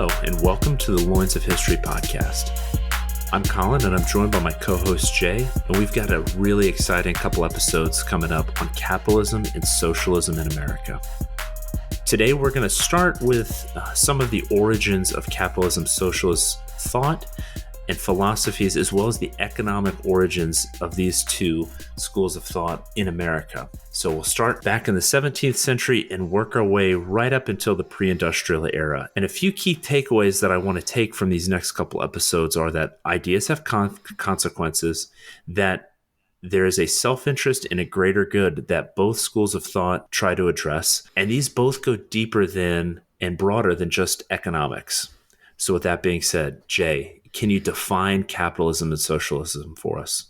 Hello, and welcome to the Loins of History podcast. I'm Collin, and I'm joined by my co-host Jay, and we've got a really exciting couple episodes coming up on capitalism and socialism in America. Today, we're going to start with some of the origins of capitalism, socialist thought, and philosophies, as well as the economic origins of these two schools of thought in America. So we'll start back in the 17th century and work our way right up until the pre-industrial era. And a few key takeaways that I want to take from these next couple episodes are that ideas have consequences, that there is a self-interest and a greater good that both schools of thought try to address, and these both go deeper than and broader than just economics. So with that being said, Jay, can you define capitalism and socialism for us?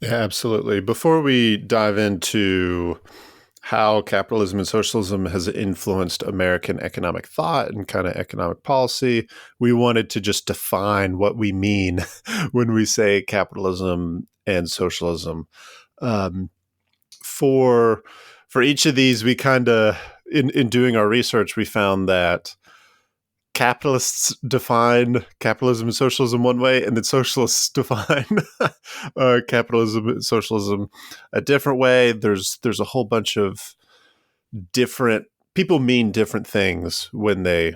Yeah, absolutely. Before we dive into how capitalism and socialism has influenced American economic thought and kind of economic policy, we wanted to just define what we mean when we say capitalism and socialism. For each of these, we kind of, in doing our research, we found that capitalists define capitalism and socialism one way, and then socialists define capitalism and socialism a different way. There's a whole bunch of different people mean different things when they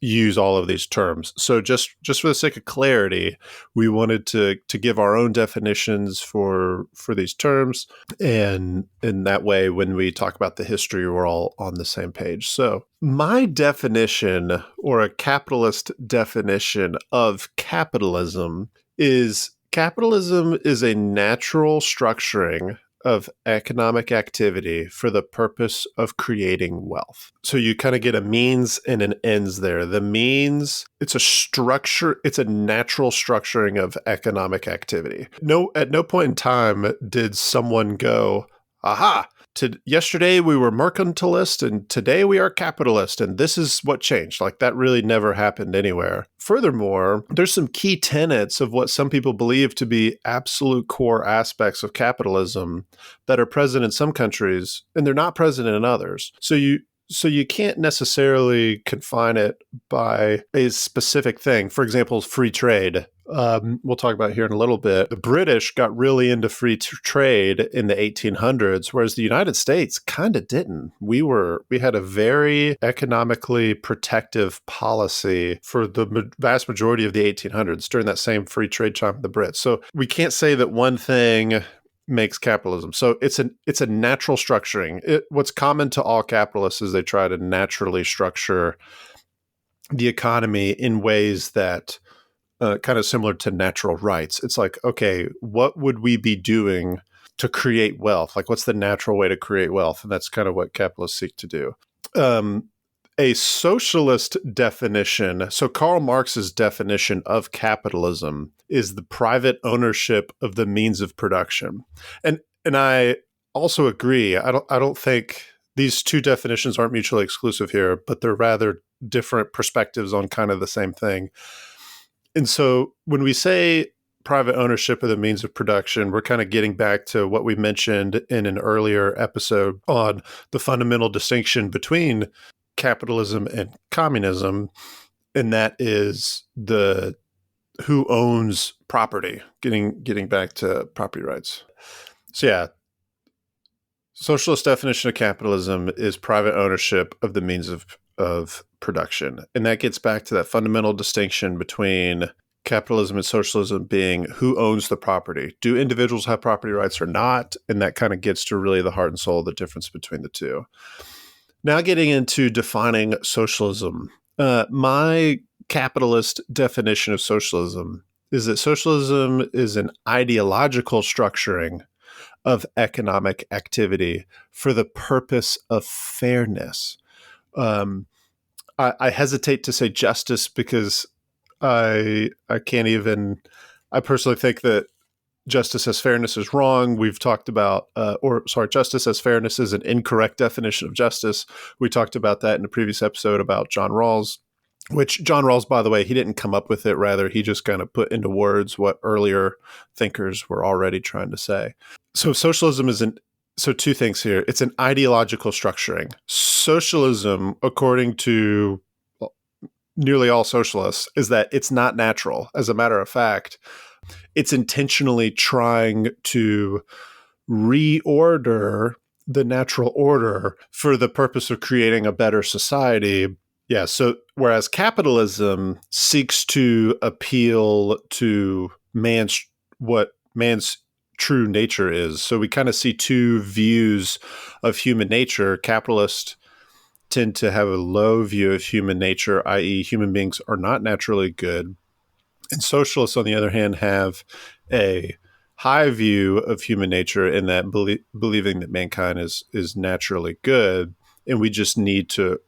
use all of these terms. So just for the sake of clarity, we wanted to give our own definitions for these terms, and in that way, when we talk about the history, we're all on the same page. So my definition, or a capitalist definition of capitalism is a natural structuring of economic activity for the purpose of creating wealth. So you kind of get a means and an ends there. The means, it's a structure, it's a natural structuring of economic activity. At no point in time did someone go, aha, yesterday we were mercantilist and today we are capitalist, and this is what changed. Like, that really never happened anywhere. Furthermore, there's some key tenets of what some people believe to be absolute core aspects of capitalism that are present in some countries and they're not present in others. So you can't necessarily confine it by a specific thing. For example, free trade. We'll talk about here in a little bit. The British got really into free trade in the 1800s, whereas the United States kind of didn't. We had a very economically protective policy for the vast majority of the 1800s during that same free trade time with the Brits. So we can't say that one thing makes capitalism. So it's a natural structuring. What's common to all capitalists is they try to naturally structure the economy in ways that kind of similar to natural rights. It's like, okay, what would we be doing to create wealth? Like, what's the natural way to create wealth? And that's kind of what capitalists seek to do. A socialist definition, so Karl Marx's definition of capitalism is the private ownership of the means of production. And I also agree. I don't think these two definitions aren't mutually exclusive here, but they're rather different perspectives on kind of the same thing. And so when we say private ownership of the means of production, we're kind of getting back to what we mentioned in an earlier episode on the fundamental distinction between capitalism and communism, and that is the who owns property, getting back to property rights. So yeah, socialist definition of capitalism is private ownership of the means of production. And that gets back to that fundamental distinction between capitalism and socialism being who owns the property. Do individuals have property rights or not? And that kind of gets to really the heart and soul of the difference between the two. Now getting into defining socialism. My capitalist definition of socialism is that socialism is an ideological structuring of economic activity for the purpose of fairness. I hesitate to say justice because I personally think that justice as fairness is wrong. We've talked about, justice as fairness is an incorrect definition of justice. We talked about that in a previous episode about John Rawls, which John Rawls, by the way, he didn't come up with it. Rather, he just kind of put into words what earlier thinkers were already trying to say. So socialism so two things here. It's an ideological structuring. Socialism, according to nearly all socialists is that it's not natural. As a matter of fact, it's intentionally trying to reorder the natural order for the purpose of creating a better society. Yeah, so whereas capitalism seeks to appeal to what man's true nature is. So we kind of see two views of human nature. Capitalists tend to have a low view of human nature, i.e., human beings are not naturally good. And socialists, on the other hand, have a high view of human nature in that believing that mankind is naturally good, and we just need to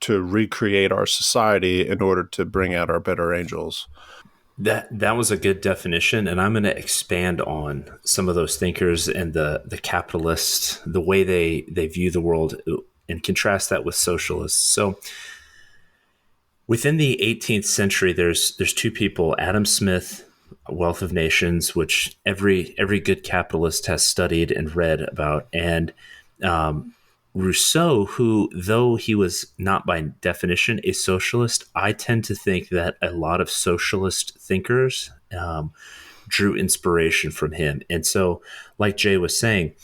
recreate our society in order to bring out our better angels. That was a good definition, and I'm going to expand on some of those thinkers and the capitalists, the way they view the world, and contrast that with socialists. So within the 18th century, there's two people, Adam Smith, Wealth of Nations, which every good capitalist has studied and read about, and Rousseau, who, though he was not by definition a socialist, I tend to think that a lot of socialist thinkers drew inspiration from him. And so, like Jay was saying,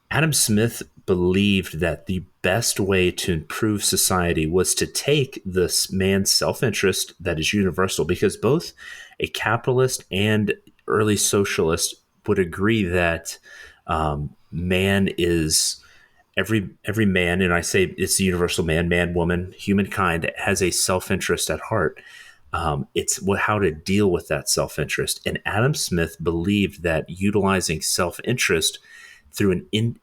Adam Smith believed that the best way to improve society was to take this man's self-interest that is universal, because both a capitalist and early socialist would agree that man is every man, and I say it's the universal man, woman, humankind has a self-interest at heart. It's how to deal with that self-interest. And Adam Smith believed that utilizing self-interest through an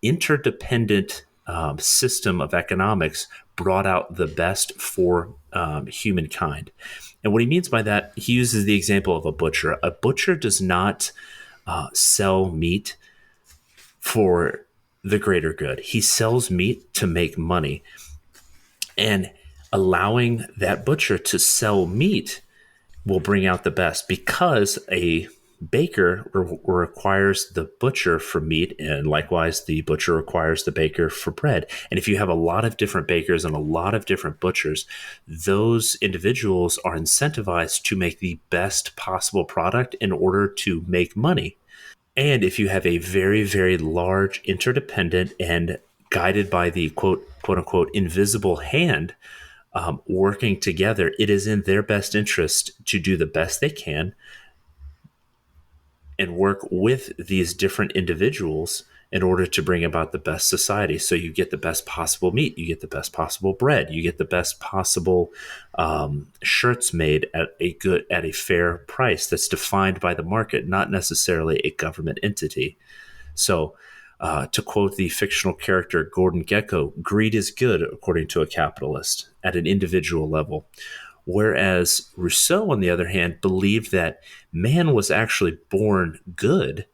interdependent system of economics brought out the best for humankind. And what he means by that, he uses the example of a butcher. A butcher does not sell meat for the greater good. He sells meat to make money. And allowing that butcher to sell meat will bring out the best, because a baker requires the butcher for meat, and likewise the butcher requires the baker for bread. And if you have a lot of different bakers and a lot of different butchers, those individuals are incentivized to make the best possible product in order to make money. And if you have a very, very large, interdependent, and guided by the quote unquote invisible hand working together, it is in their best interest to do the best they can and work with these different individuals in order to bring about the best society. So you get the best possible meat, you get the best possible bread, you get the best possible shirts made at a fair price that's defined by the market, not necessarily a government entity. So to quote the fictional character Gordon Gekko, greed is good according to a capitalist at an individual level. Whereas Rousseau, on the other hand, believed that man was actually born good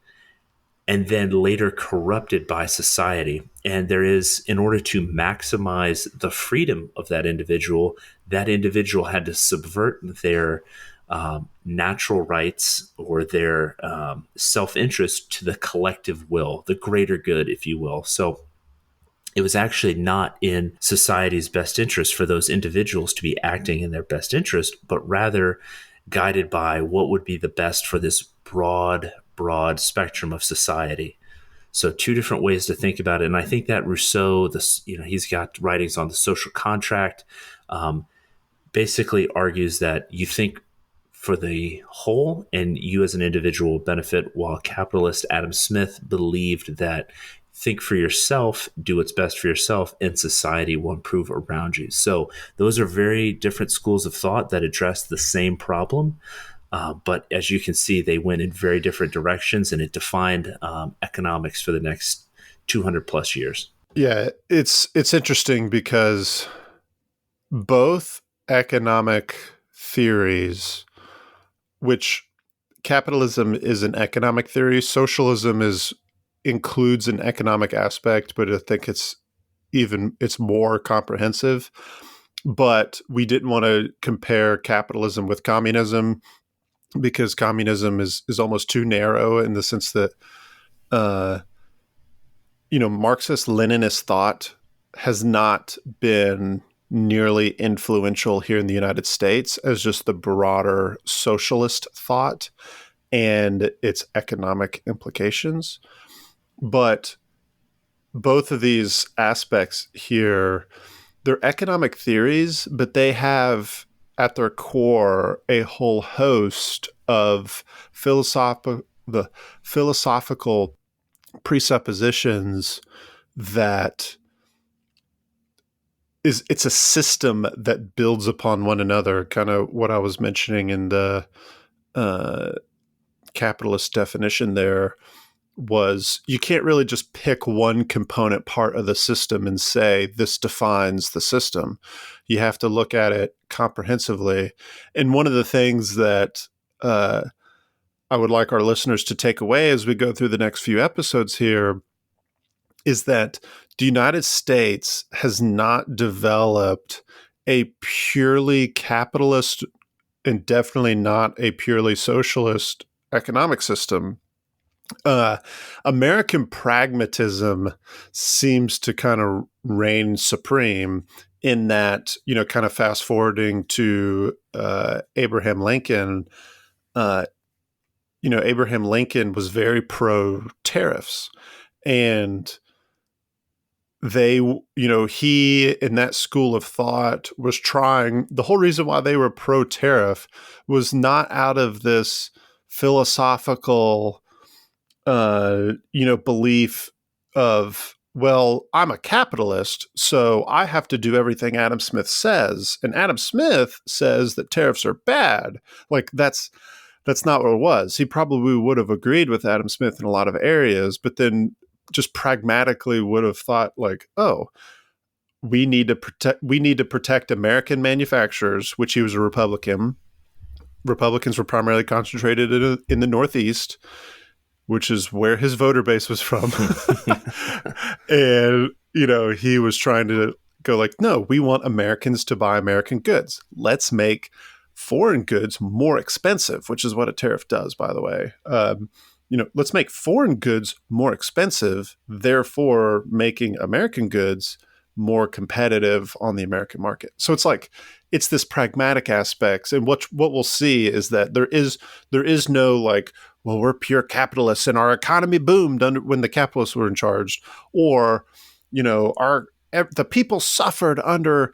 and then later corrupted by society. And there is, in order to maximize the freedom of that individual had to subvert their natural rights or their self-interest to the collective will, the greater good, if you will. So it was actually not in society's best interest for those individuals to be acting in their best interest, but rather guided by what would be the best for this broad spectrum of society. So two different ways to think about it. And I think that Rousseau, he's got writings on the social contract, basically argues that you think for the whole and you as an individual benefit, while capitalist Adam Smith believed that think for yourself, do what's best for yourself, and society will improve around you. So those are very different schools of thought that address the same problem. But as you can see, they went in very different directions, and it defined economics for the next 200 plus years. Yeah, it's interesting because both economic theories, which capitalism is an economic theory, socialism includes an economic aspect, but I think it's more comprehensive. But we didn't want to compare capitalism with communism because communism is almost too narrow in the sense that Marxist-Leninist thought has not been nearly influential here in the United States as just the broader socialist thought and its economic implications. But both of these aspects here, they're economic theories, but they have at their core a whole host of the philosophical presuppositions that it's a system that builds upon one another, kind of what I was mentioning in the capitalist definition there. Was you can't really just pick one component part of the system and say this defines the system. You have to look at it comprehensively. And one of the things that I would like our listeners to take away as we go through the next few episodes here is that the United States has not developed a purely capitalist and definitely not a purely socialist economic system. American pragmatism seems to kind of reign supreme in that, kind of fast forwarding to Abraham Lincoln. Abraham Lincoln was very pro tariffs, and he in that school of thought was trying. The whole reason why they were pro tariff was not out of this philosophical belief of, well, I'm a capitalist, so I have to do everything Adam Smith says. And Adam Smith says that tariffs are bad. Like that's not what it was. He probably would have agreed with Adam Smith in a lot of areas, but then just pragmatically would have thought like, oh, we need to protect American manufacturers, which he was a Republican. Republicans were primarily concentrated in the Northeast, which is where his voter base was from. And, he was trying to go like, no, we want Americans to buy American goods. Let's make foreign goods more expensive, which is what a tariff does, by the way. Let's make foreign goods more expensive, therefore making American goods more competitive on the American market. So it's this pragmatic aspects. And what we'll see is that there is no like, well, we're pure capitalists and our economy boomed when the capitalists were in charge, or, the people suffered under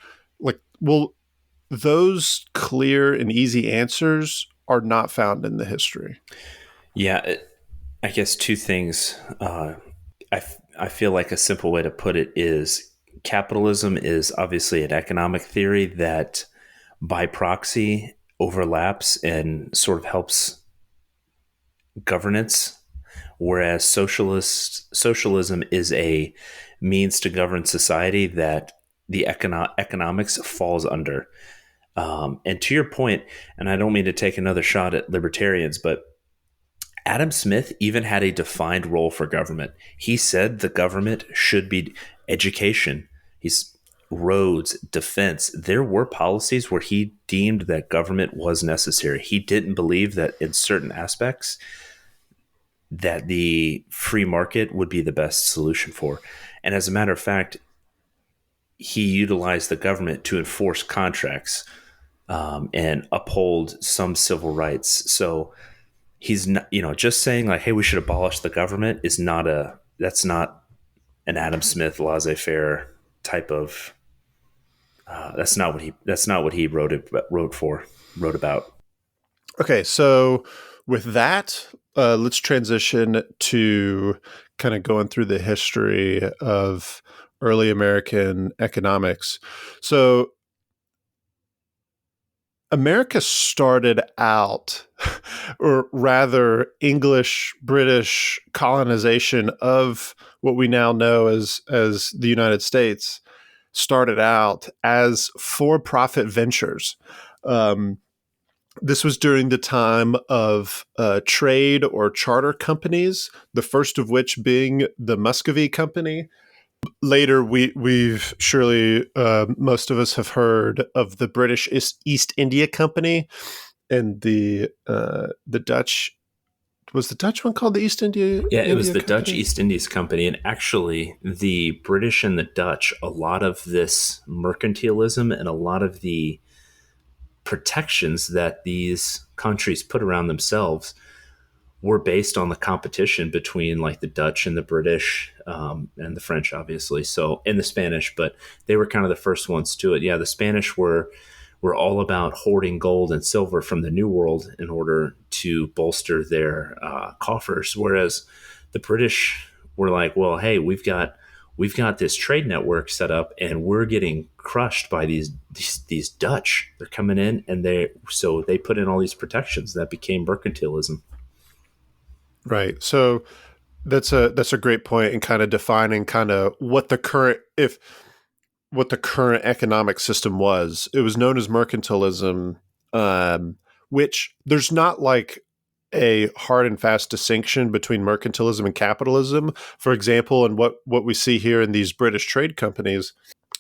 those clear and easy answers are not found in the history. Yeah, I guess two things. I feel like a simple way to put it is capitalism is obviously an economic theory that by proxy overlaps and sort of helps governance, whereas socialism is a means to govern society that the economics falls under. And to your point, and I don't mean to take another shot at libertarians, but Adam Smith even had a defined role for government. He said the government should be education, roads, defense. There were policies where he deemed that government was necessary. He didn't believe that in certain aspects that the free market would be the best solution for. And as a matter of fact, he utilized the government to enforce contracts and uphold some civil rights. So he's not, just saying like, hey, we should abolish the government that's not an Adam Smith laissez-faire type of. That's not what he wrote about. Okay, so with that, let's transition to kind of going through the history of early American economics. So America started out, or rather English, British colonization of what we now know as the United States started out as for-profit ventures. This was during the time of trade or charter companies, the first of which being the Muscovy Company. Later, we've surely, most of us have heard of the British East India Company and the Dutch Was the Dutch one called the Yeah, it was India the Dutch Company? East Indies Company. And actually, the British and the Dutch, a lot of this mercantilism and a lot of the protections that these countries put around themselves were based on the competition between like the Dutch and the British, and the French, obviously. So, and the Spanish, but they were kind of the first ones to it. Yeah, the Spanish were all about hoarding gold and silver from the New World in order to bolster their coffers, whereas the British were like, well, hey, we've got this trade network set up, and we're getting crushed by these Dutch. They're coming in, and they put in all these protections that became mercantilism. Right. So that's a great point in kind of defining kind of what the current economic system was. It was known as mercantilism, which there's not like a hard and fast distinction between mercantilism and capitalism. For example, and what we see here in these British trade companies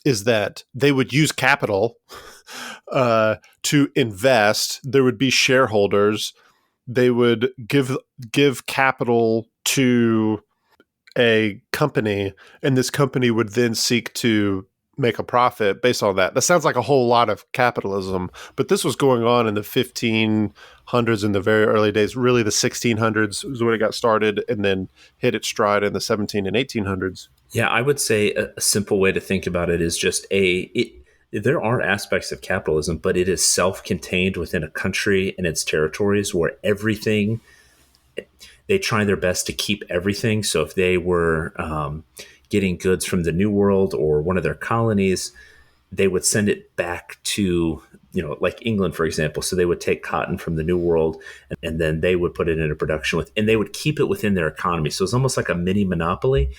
is that they would use capital to invest. There would be shareholders. They would give capital to a company, and this company would then seek to make a profit based on that. That sounds like a whole lot of capitalism, but this was going on in the 1500s, in the very early days. Really, the 1600s was when it got started, and then hit its stride in the 17 and 1800s. Yeah, I would say a simple way to think about it is just there are aspects of capitalism, but it is self-contained within a country and its territories where everything, they try their best to keep everything. So if they were getting goods from the New World or one of their colonies, they would send it back to, like England, for example. So they would take cotton from the New World, and then they would put it into production and they would keep it within their economy. So it's almost like a mini monopoly.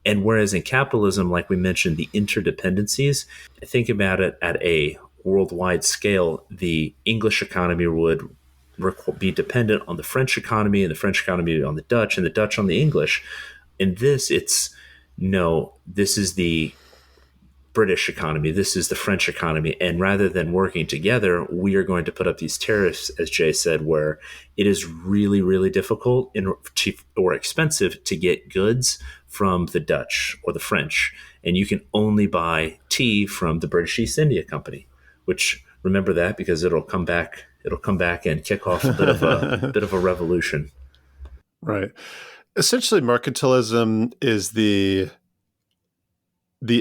And whereas in capitalism, like we mentioned, the interdependencies, think about it at a worldwide scale, the English economy would be dependent on the French economy, and the French economy on the Dutch, and the Dutch on the English. In this, it's no, this is the British economy, this is the French economy. And rather than working together, we are going to put up these tariffs, as Jay said, where it is really, really difficult or expensive to get goods from the Dutch or the French. And you can only buy tea from the British East India Company, which, remember that, because it'll come back and kick off a bit of a revolution. Right. Essentially, mercantilism is the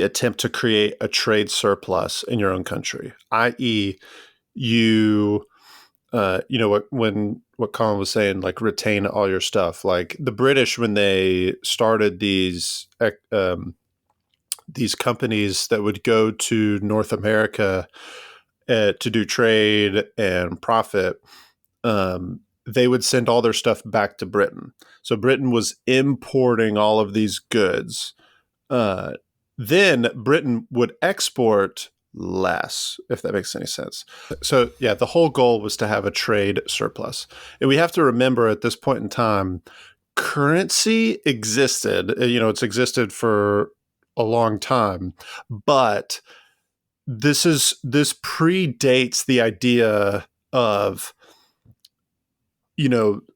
attempt to create a trade surplus in your own country, i.e., you what Colin was saying, like retain all your stuff. Like the British, when they started these companies that would go to North America to do trade and profit, they would send all their stuff back to Britain. So Britain was importing all of these goods. Then Britain would export less, if that makes any sense. So, yeah, the whole goal was to have a trade surplus. And we have to remember at this point in time, currency existed. It's existed for a long time, but this predates the idea of,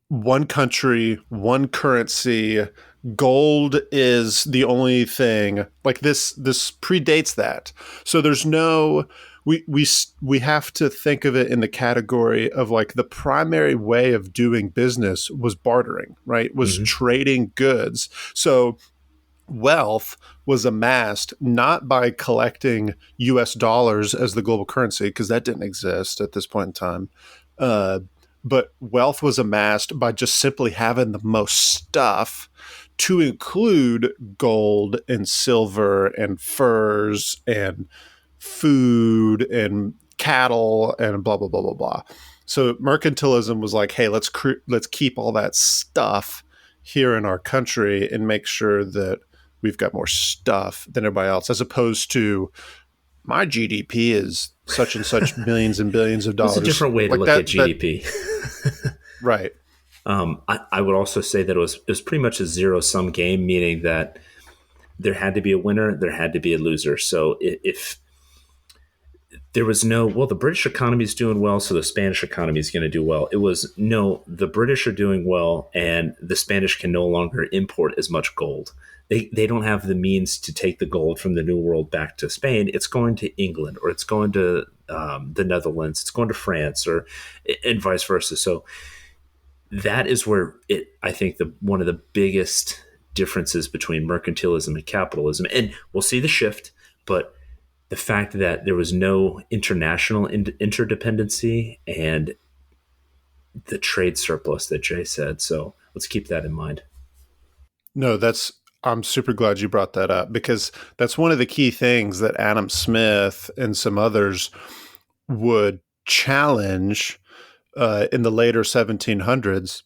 one country, one currency. Gold is the only thing. Like this predates that. So there's no, we have to think of it in the category of like the primary way of doing business was bartering, right? Was trading goods. So wealth was amassed not by collecting US dollars as the global currency, because that didn't exist at this point in time. But wealth was amassed by just simply having the most stuff, to include gold and silver and furs and food and cattle and blah, blah, blah, blah, blah. So mercantilism was like, hey, let's keep all that stuff here in our country and make sure that we've got more stuff than everybody else, as opposed to my GDP is such and such millions and billions of dollars. It's a different way to look at GDP. Right. I would also say that it was pretty much a zero-sum game, meaning that there had to be a winner, there had to be a loser. So if there was no, well, the British economy is doing well, so the Spanish economy is going to do well. It was, no, the British are doing well, and the Spanish can no longer import as much gold. They don't have the means to take the gold from the New World back to Spain. It's going to England, or it's going to the Netherlands, it's going to France, or and vice versa. So that is where I think one of the biggest differences between mercantilism and capitalism, and we'll see the shift, but the fact that there was no international interdependency and the trade surplus that Jay said. So let's keep that in mind. No, I'm super glad you brought that up, because that's one of the key things that Adam Smith and some others would challenge in the later 1700s,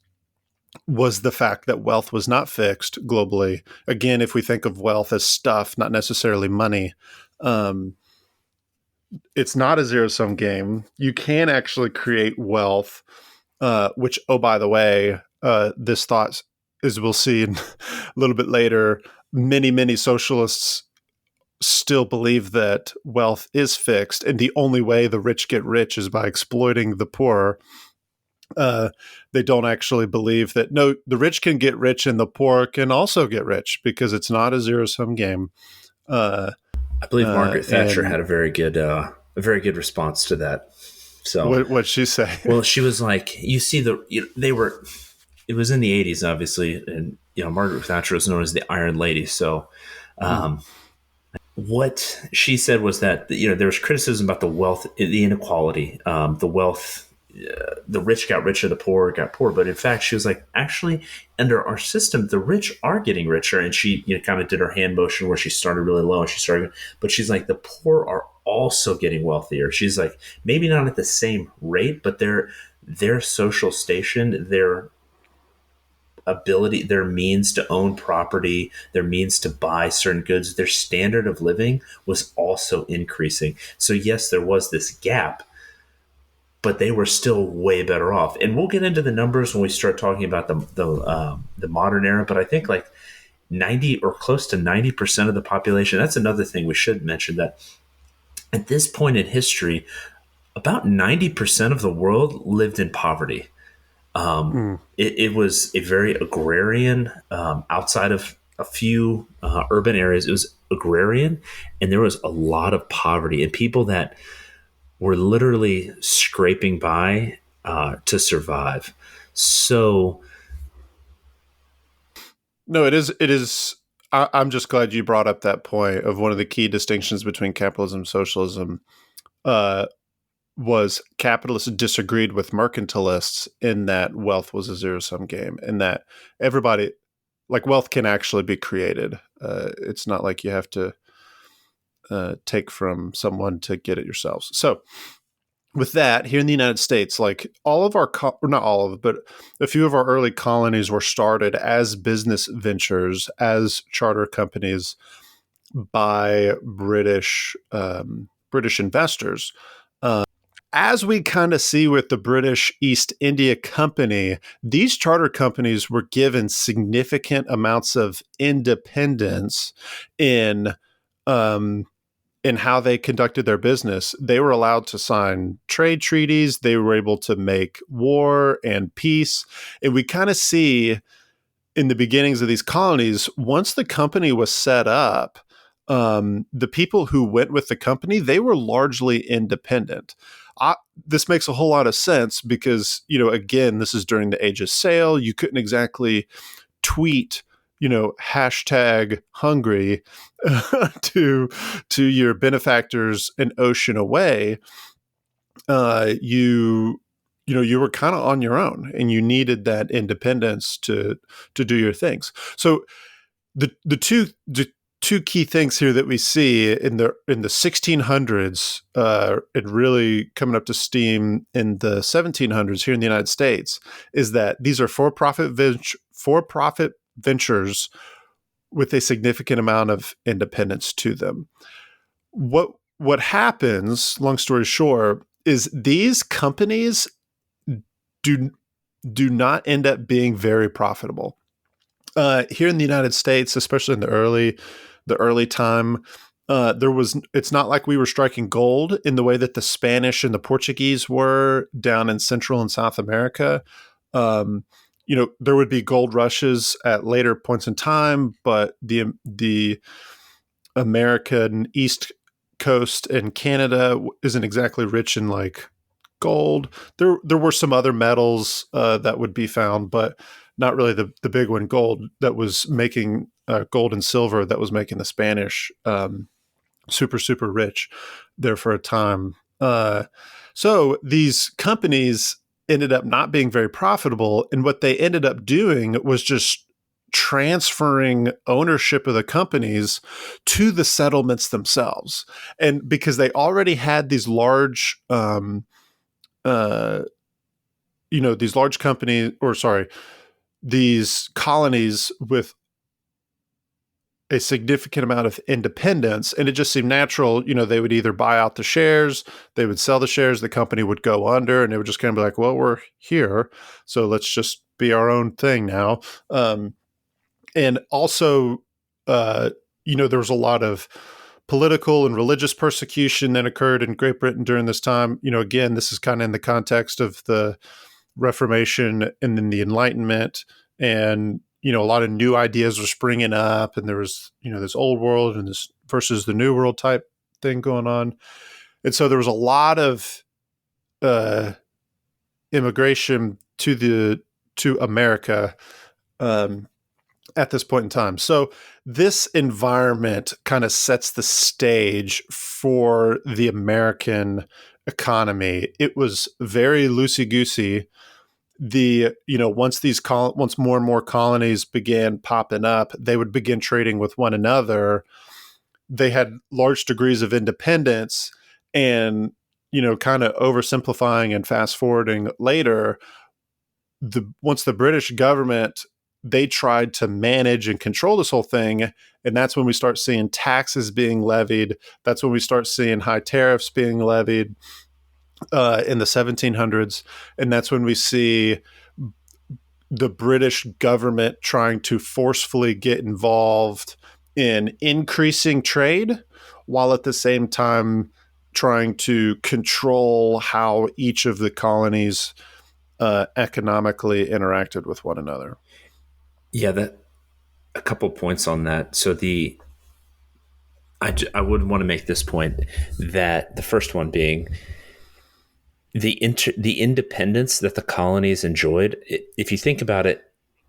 was the fact that wealth was not fixed globally. Again, if we think of wealth as stuff, not necessarily money, it's not a zero-sum game. You can actually create wealth, which, oh, by the way, this thought, as we'll see a little bit later, many socialists still believe that wealth is fixed, and the only way the rich get rich is by exploiting the poor. They don't actually believe that, no, the rich can get rich and the poor can also get rich, because it's not a zero-sum game. I believe Margaret Thatcher had a very good response to that. So what'd she say? Well, she was like, you see, they were, it was in the 80s, obviously, and Margaret Thatcher was known as the Iron Lady. So what she said was that there was criticism about the wealth, the inequality, the wealth. The rich got richer, the poor got poor. But in fact, she was like, actually, under our system, the rich are getting richer. And she kind of did her hand motion where she started really low and she started, but she's like, the poor are also getting wealthier. She's like, maybe not at the same rate, but their social station, their ability, their means to own property, their means to buy certain goods, their standard of living was also increasing. So yes, there was this gap, but they were still way better off. And we'll get into the numbers when we start talking about the modern era. But I think like 90 or close to 90% of the population. That's another thing we should mention, that at this point in history, about 90% of the world lived in poverty. It was a very agrarian, outside of a few urban areas, it was agrarian, and there was a lot of poverty and people that were literally scraping by to survive. So, no, it is. I'm just glad you brought up that point of one of the key distinctions between capitalism and socialism. Was capitalists disagreed with mercantilists in that wealth was a zero-sum game, and that everybody, like, wealth can actually be created. It's not like you have to take from someone to get it yourselves. So with that, here in the United States, like all of our, or not all of it, but a few of our early colonies were started as business ventures, as charter companies by British investors. As we kind of see with the British East India Company, these charter companies were given significant amounts of independence in how they conducted their business. They were allowed to sign trade treaties. They were able to make war and peace. And we kind of see in the beginnings of these colonies, once the company was set up, the people who went with the company, they were largely independent. This makes a whole lot of sense because, again, this is during the age of sail. You couldn't exactly tweet, hashtag hungry to your benefactors an ocean away. You were kind of on your own, and you needed that independence to do your things. So the two key things here that we see in the 1600s, and really coming up to steam in the 1700s here in the United States, is that these are for-profit ventures with a significant amount of independence to them. What happens, long story short, is these companies do not end up being very profitable. Here in the United States, especially in the early time, it's not like we were striking gold in the way that the Spanish and the Portuguese were down in Central and South America. There would be gold rushes at later points in time, but the American East Coast and Canada isn't exactly rich in like gold. There were some other metals that would be found, but not really the big one, gold, that was making gold and silver that was making the Spanish super, super rich there for a time. So these companies ended up not being very profitable. And what they ended up doing was just transferring ownership of the companies to the settlements themselves. And because they already had these large, these colonies with a significant amount of independence, and it just seemed natural. They would either buy out the shares, they would sell the shares, the company would go under, and it would just kind of be like, well, we're here, so let's just be our own thing now. And also, there was a lot of political and religious persecution that occurred in Great Britain during this time. Again, this is kind of in the context of the Reformation and then the Enlightenment, and a lot of new ideas were springing up, and there was this old world and this versus the new world type thing going on, and so there was a lot of immigration to America at this point in time. So this environment kind of sets the stage for the American economy. It was very loosey-goosey. Once more and more colonies began popping up, they would begin trading with one another. They had large degrees of independence, and kind of oversimplifying and fast forwarding later, once the British government, they tried to manage and control this whole thing, and that's when we start seeing taxes being levied. That's when we start seeing high tariffs being levied in the 1700s, and that's when we see the British government trying to forcefully get involved in increasing trade, while at the same time trying to control how each of the colonies economically interacted with one another. Yeah, a couple points on that. So I would want to make this point, that the first one being the independence that the colonies enjoyed. If you think about it,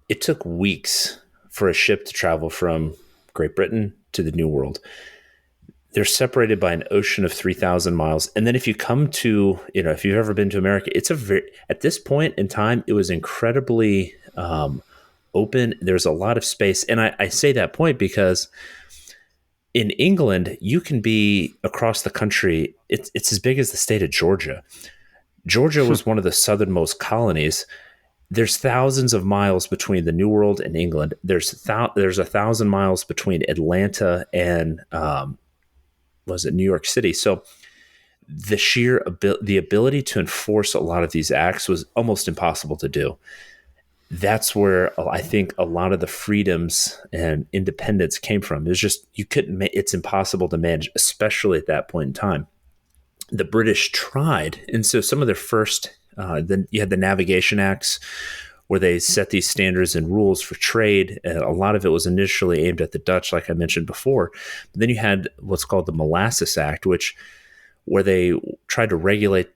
it took weeks for a ship to travel from Great Britain to the New World. They're separated by an ocean of 3,000 miles. And then if you come to, if you've ever been to America, at this point in time, it was incredibly open. There's a lot of space. And I say that point because in England, you can be across the country. It's as big as the state of Georgia. Georgia was one of the southernmost colonies. There's thousands of miles between the New World and England. There's 1,000 miles between Atlanta and New York City. So the ability to enforce a lot of these acts was almost impossible to do. That's where I think a lot of the freedoms and independence came from. It's just, it's impossible to manage, especially at that point in time. The British tried. And so some of their first, then you had the Navigation Acts, where they set these standards and rules for trade. And a lot of it was initially aimed at the Dutch, like I mentioned before. But then you had what's called the Molasses Act, where they tried to regulate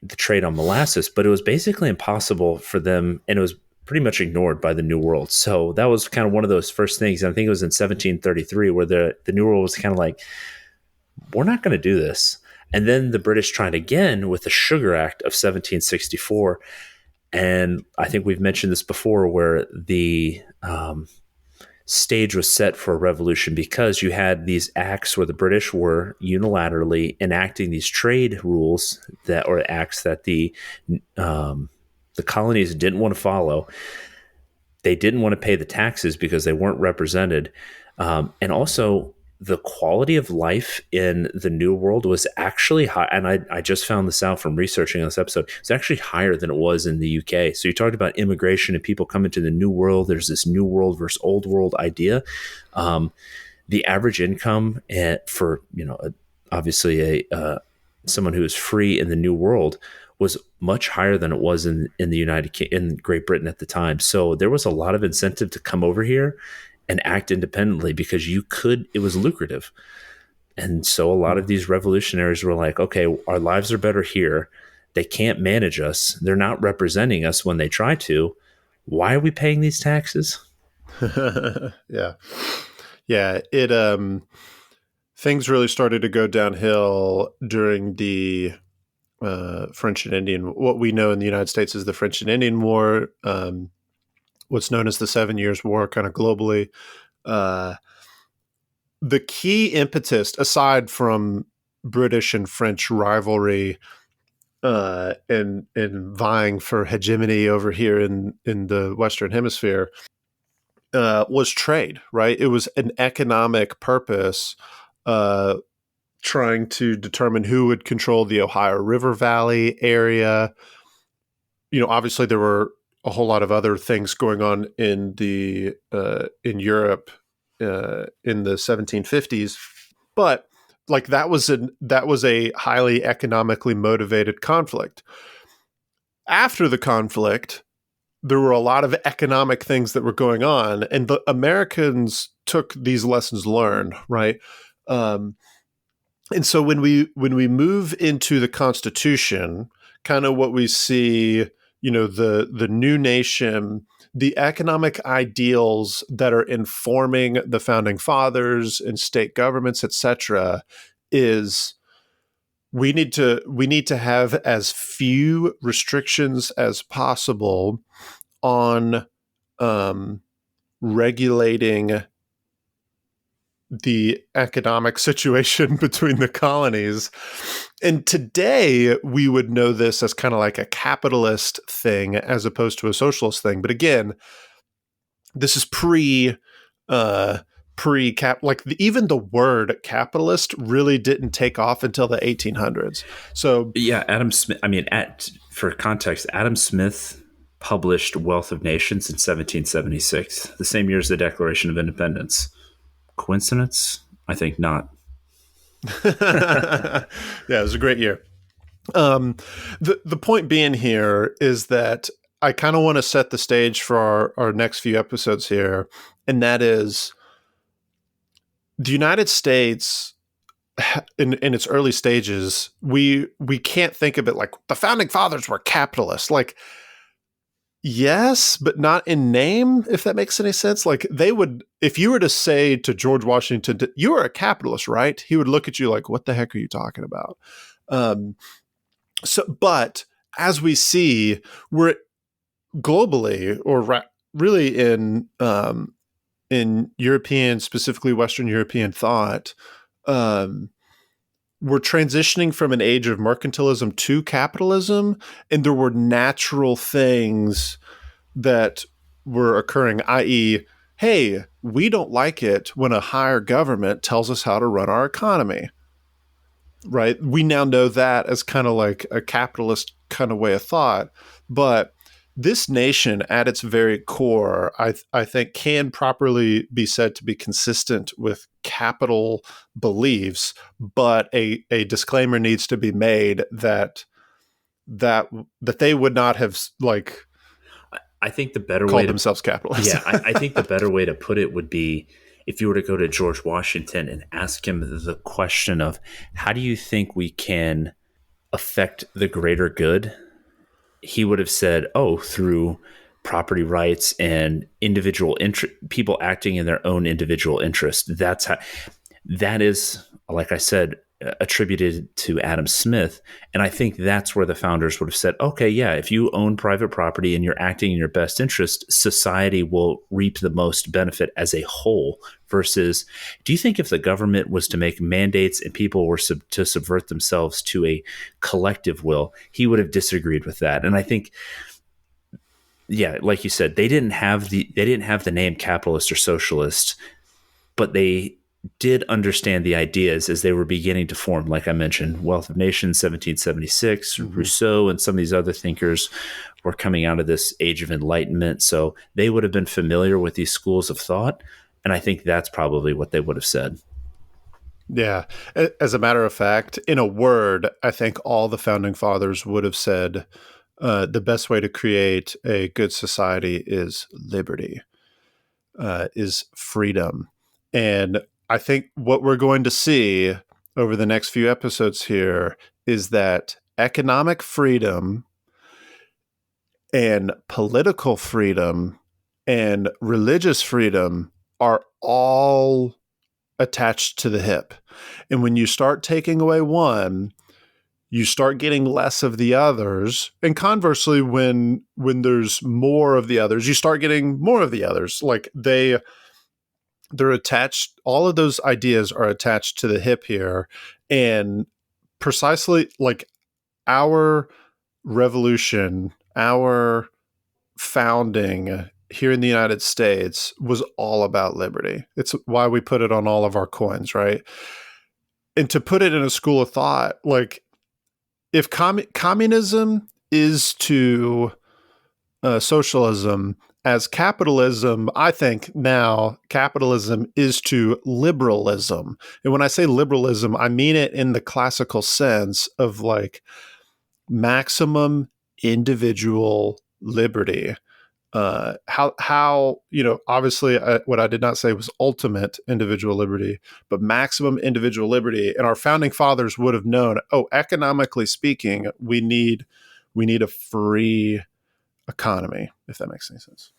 the trade on molasses, but it was basically impossible for them, and it was pretty much ignored by the New World. So that was kind of one of those first things. And I think it was in 1733 where the New World was kind of like, we're not going to do this. And then the British tried again with the Sugar Act of 1764. And I think we've mentioned this before, where the stage was set for a revolution, because you had these acts where the British were unilaterally enacting these trade rules or acts that the colonies didn't want to follow. They didn't want to pay the taxes because they weren't represented. And also, the quality of life in the New World was actually high. And I just found this out from researching this episode. It's actually higher than it was in the UK. So you talked about immigration and people coming to the New World. There's this New World versus Old World idea. the average income for, obviously someone who is free in the New World was much higher than it was in in Great Britain at the time. So there was a lot of incentive to come over here and act independently because it was lucrative. And so a lot of these revolutionaries were like, okay, our lives are better here. They can't manage us. They're not representing us when they try to. Why are we paying these taxes? Yeah. Yeah. Things really started to go downhill during the French and Indian, what we know in the United States is the French and Indian War, what's known as the 7 Years' War, kind of globally. The key impetus, aside from British and French rivalry and vying for hegemony over here in the Western Hemisphere, was trade, right? It was an economic purpose, trying to determine who would control the Ohio River Valley area. Obviously there were a whole lot of other things going on in Europe in the 1750s, but like that was a highly economically motivated conflict. After the conflict, there were a lot of economic things that were going on, and the Americans took these lessons learned, right? And so when we move into the Constitution, kind of what we see, the new nation, the economic ideals that are informing the founding fathers and state governments, etc., is we need to have as few restrictions as possible on regulating the economic situation between the colonies. And today we would know this as kind of like a capitalist thing as opposed to a socialist thing. But again, this is pre-cap, like even the word capitalist really didn't take off until the 1800s. So yeah, Adam Smith, for context, Adam Smith published Wealth of Nations in 1776, the same year as the Declaration of Independence. Coincidence? I think not. Yeah, it was a great year. The point being here is that I kind of want to set the stage for our next few episodes here, and that is the United States in its early stages. We can't think of it like the founding fathers were capitalists. Like, yes, but not in name, if that makes any sense. Like they would, if you were to say to George Washington, you are a capitalist, right? He would look at you like, what the heck are you talking about? But as we see, we're globally, or really in European, specifically Western European thought, we're transitioning from an age of mercantilism to capitalism, and there were natural things that were occurring, i.e., hey, we don't like it when a higher government tells us how to run our economy, right? We now know that as kind of like a capitalist kind of way of thought. But this nation at its very core, I think, can properly be said to be consistent with capital beliefs, but a disclaimer needs to be made that they would not have like I think the better called way themselves capitalists. Yeah, I think the better way to put it would be if you were to go to George Washington and ask him the question of how do you think we can affect the greater good? He would have said, through property rights and individual people acting in their own individual interest. That is, like I said, attributed to Adam Smith. And I think that's where the founders would have said, okay, yeah, if you own private property and you're acting in your best interest, society will reap the most benefit as a whole. Versus, do you think if the government was to make mandates and people were to subvert themselves to a collective will, he would have disagreed with that. And I think, yeah, like you said, they didn't have the name capitalist or socialist, but they did understand the ideas as they were beginning to form. Like I mentioned, Wealth of Nations, 1776, Rousseau and some of these other thinkers were coming out of this age of enlightenment. So they would have been familiar with these schools of thought. And I think that's probably what they would have said. Yeah. As a matter of fact, in a word, I think all the founding fathers would have said the best way to create a good society is liberty, is freedom. And I think what we're going to see over the next few episodes here is that economic freedom and political freedom and religious freedom are all attached to the hip. And when you start taking away one, you start getting less of the others. And conversely, when there's more of the others, you start getting more of the others. Like they're attached, all of those ideas are attached to the hip here. And precisely like our revolution, our founding here in the United States was all about liberty. It's why we put it on all of our coins, right? And to put it in a school of thought, like if communism is to socialism as capitalism, I think now capitalism is to liberalism. And when I say liberalism, I mean it in the classical sense of like maximum individual liberty. How obviously what I did not say was ultimate individual liberty, but maximum individual liberty. And our founding fathers would have known, economically speaking, we need a free economy, if that makes any sense.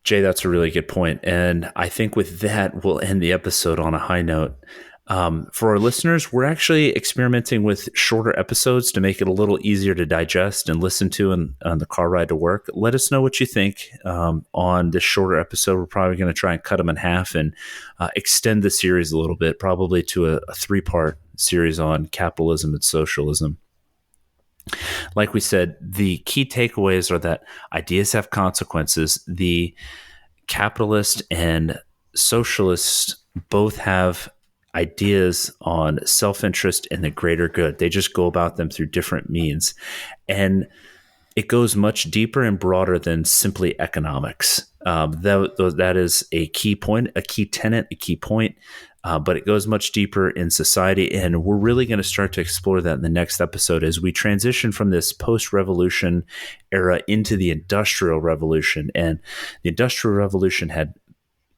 Jay, that's a really good point. And I think with that, we'll end the episode on a high note. For our listeners, we're actually experimenting with shorter episodes to make it a little easier to digest and listen to on the car ride to work. Let us know what you think on this shorter episode. We're probably going to try and cut them in half and extend the series a little bit, probably to a 3-part series on capitalism and socialism. Like we said, the key takeaways are that ideas have consequences. The capitalist and socialist both have ideas on self-interest and the greater good. They just go about them through different means. And it goes much deeper and broader than simply economics. That is a key point, a key tenet, a key point. But it goes much deeper in society. And we're really going to start to explore that in the next episode as we transition from this post-revolution era into the Industrial Revolution. And the Industrial Revolution had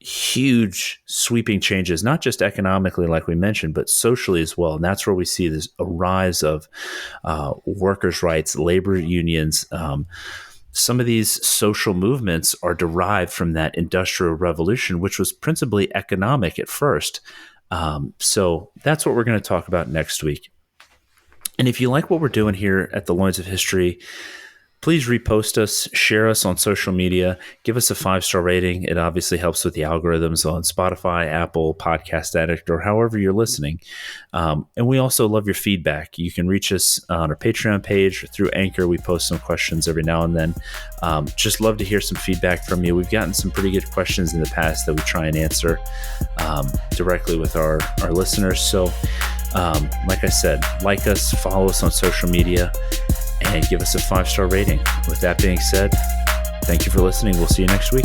huge sweeping changes, not just economically, like we mentioned, but socially as well. And that's where we see a rise of workers' rights, labor unions. Some of these social movements are derived from that Industrial Revolution, which was principally economic at first. So that's what we're going to talk about next week. And if you like what we're doing here at the Loins of History, please repost us, share us on social media, give us a 5-star rating. It obviously helps with the algorithms on Spotify, Apple, Podcast Addict, or however you're listening. And we also love your feedback. You can reach us on our Patreon page or through Anchor. We post some questions every now and then. Just love to hear some feedback from you. We've gotten some pretty good questions in the past that we try and answer directly with our listeners. So like I said, like us, follow us on social media, and give us a 5-star rating. With that being said, thank you for listening. We'll see you next week.